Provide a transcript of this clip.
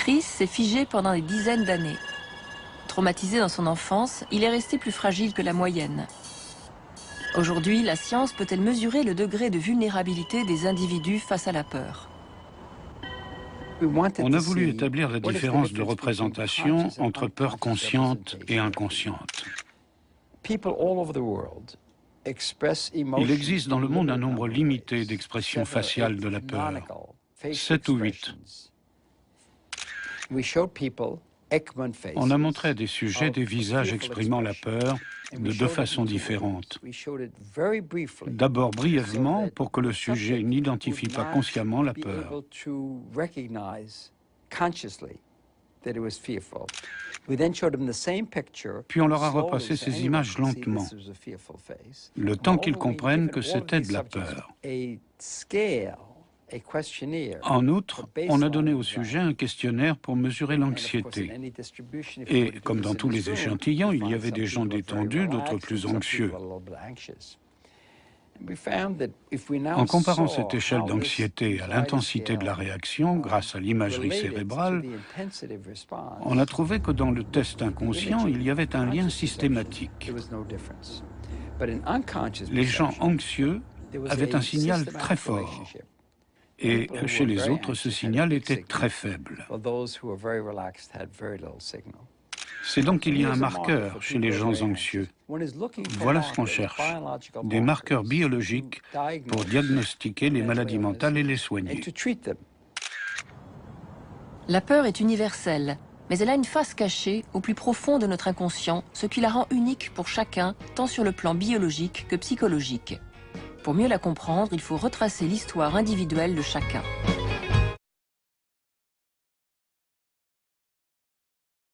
Chris s'est figé pendant des dizaines d'années. Traumatisé dans son enfance, il est resté plus fragile que la moyenne. Aujourd'hui, la science peut-elle mesurer le degré de vulnérabilité des individus face à la peur? On a voulu établir la différence de représentation entre peur consciente et inconsciente. Il existe dans le monde un nombre limité d'expressions faciales de la peur, 7 ou 8. On a montré à des sujets des visages exprimant la peur de 2 façons différentes. D'abord brièvement pour que le sujet n'identifie pas consciemment la peur. Puis on leur a repassé ces images lentement, le temps qu'ils comprennent que c'était de la peur. En outre, on a donné au sujet un questionnaire pour mesurer l'anxiété. Et comme dans tous les échantillons, il y avait des gens détendus, d'autres plus anxieux. En comparant cette échelle d'anxiété à l'intensité de la réaction grâce à l'imagerie cérébrale, on a trouvé que dans le test inconscient, il y avait un lien systématique. Les gens anxieux avaient un signal très fort. Et chez les autres, ce signal était très faible. C'est donc qu'il y a un marqueur chez les gens anxieux. Voilà ce qu'on cherche, des marqueurs biologiques pour diagnostiquer les maladies mentales et les soigner. La peur est universelle, mais elle a une face cachée au plus profond de notre inconscient, ce qui la rend unique pour chacun, tant sur le plan biologique que psychologique. Pour mieux la comprendre, il faut retracer l'histoire individuelle de chacun.